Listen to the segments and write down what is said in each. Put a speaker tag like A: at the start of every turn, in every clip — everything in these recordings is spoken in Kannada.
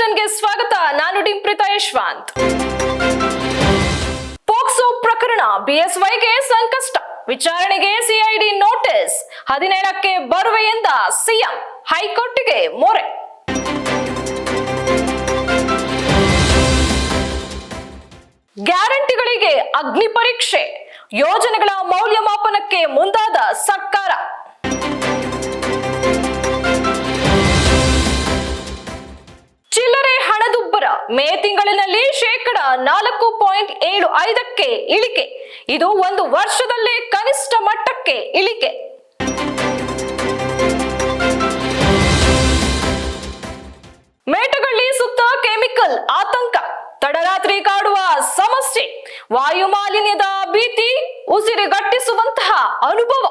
A: ನ್ಗೆ ಸ್ವಾಗತ. ನಾನು ಡಿಂಪ್ರಿತಾ ಯಶವಂತ್. ಪೋಕ್ಸೋ ಪ್ರಕರಣ, ಬಿಎಸ್ವೈಗೆ ಸಂಕಷ್ಟ, ವಿಚಾರಣೆಗೆ ಸಿಐಡಿ ನೋಟಿಸ್, 17ಕ್ಕೆ ಬರುವೆ ಎಂದ ಸಿಎಂ, ಹೈಕೋರ್ಟ್ಗೆ ಮೊರೆ. ಗ್ಯಾರಂಟಿಗಳಿಗೆ ಅಗ್ನಿ ಪರೀಕ್ಷೆ, ಯೋಜನೆಗಳ ಮೌಲ್ಯಮಾಪನಕ್ಕೆ ಮುಂದಾದ ಸರ್ಕಾರ. ಚಿಲ್ಲರೆ ಹಣದುಬ್ಬರ ಮೇ ತಿಂಗಳಿನಲ್ಲಿ 4.75% ಇಳಿಕೆ. ಇದು ಒಂದು ವರ್ಷದಲ್ಲೇ ಕನಿಷ್ಠ ಮಟ್ಟಕ್ಕೆ ಇಳಿಕೆ. ಮೇಟಗಳ್ಳಿ ಸುತ್ತ ಕೆಮಿಕಲ್ ಆತಂಕ, ತಡರಾತ್ರಿ ಕಾಡುವ ಸಮಸ್ಯೆ, ವಾಯು ಮಾಲಿನ್ಯದ ಭೀತಿ, ಉಸಿರುಗಟ್ಟಿಸುವಂತಹ ಅನುಭವ.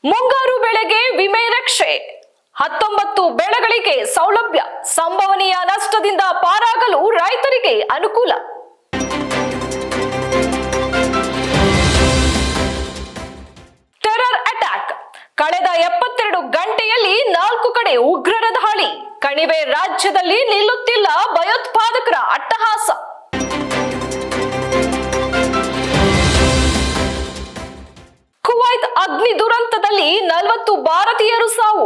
A: ಮುಂಗಾರು ಬೆಳೆಗೆ ವಿಮೆ ರಕ್ಷೆ, 19 ಬೆಳೆಗಳಿಗೆ ಸೌಲಭ್ಯ, ಸಂಭವನೀಯ ನಷ್ಟದಿಂದ ಪಾರಾಗಲು ರೈತರಿಗೆ ಅನುಕೂಲ. ಟೆರರ್ ಅಟ್ಯಾಕ್, ಕಳೆದ 72 ಗಂಟೆಯಲ್ಲಿ 4 ಕಡೆ ಉಗ್ರರ ದಾಳಿ, ಕಣಿವೆ ರಾಜ್ಯದಲ್ಲಿ ನಿಲ್ಲುತ್ತಿಲ್ಲ ಭಯೋತ್ಪಾದಕರ ಅಟ್ಟಹಾಸ. ಕುವೈತ್ ಅಗ್ನಿ ದುರಂತದಲ್ಲಿ 40 ಭಾರತೀಯರು ಸಾವು,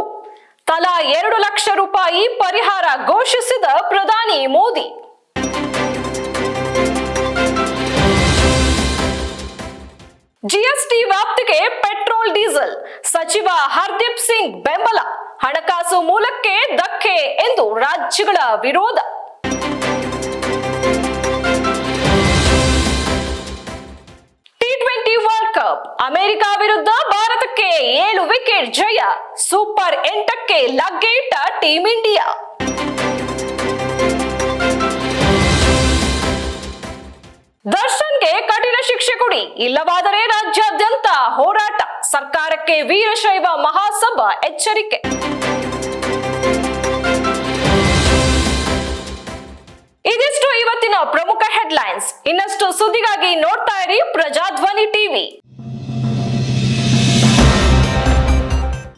A: ತಲಾ 2 ಲಕ್ಷ ರೂಪಾಯಿ ಪರಿಹಾರ ಘೋಷಿಸಿದ ಪ್ರಧಾನಿ ಮೋದಿ. ಜಿಎಸ್ಟಿ ವ್ಯಾಪ್ತಿಗೆ ಪೆಟ್ರೋಲ್ ಡೀಸೆಲ್, ಸಚಿವ ಹರ್ದೀಪ್ ಸಿಂಗ್ ಬೆಂಬಲ, ಹಣಕಾಸು ಮೂಲಕ್ಕೆ ಧಕ್ಕೆ ಎಂದು ರಾಜ್ಯಗಳ ವಿರೋಧ. T20 ವರ್ಲ್ಡ್ ಕಪ್, ಅಮೆರಿಕ ವಿರುದ್ಧ ಭಾರತಕ್ಕೆ 7 ವಿಕೆಟ್ ಜಯ, ಸೂಪರ್ 8ಕ್ಕೆ ಲಗ್ಗೆಯಿಟ್ಟ ಟೀಂ ಇಂಡಿಯಾ. ದರ್ಶನ್ಗೆ ಕಠಿಣ ಶಿಕ್ಷೆ ಕೊಡಿ, ಇಲ್ಲವಾದರೆ ರಾಜ್ಯಾದ್ಯಂತ ಹೋರಾಟ, ಸರ್ಕಾರಕ್ಕೆ ವೀರಶೈವ ಮಹಾಸಭಾ ಎಚ್ಚರಿಕೆ. ಇದಿಷ್ಟು ಇವತ್ತಿನ ಪ್ರಮುಖ ಹೆಡ್ಲೈನ್ಸ್. ಇನ್ನಷ್ಟು ಸುದ್ದಿಗಾಗಿ ನೋಡ್ತಾ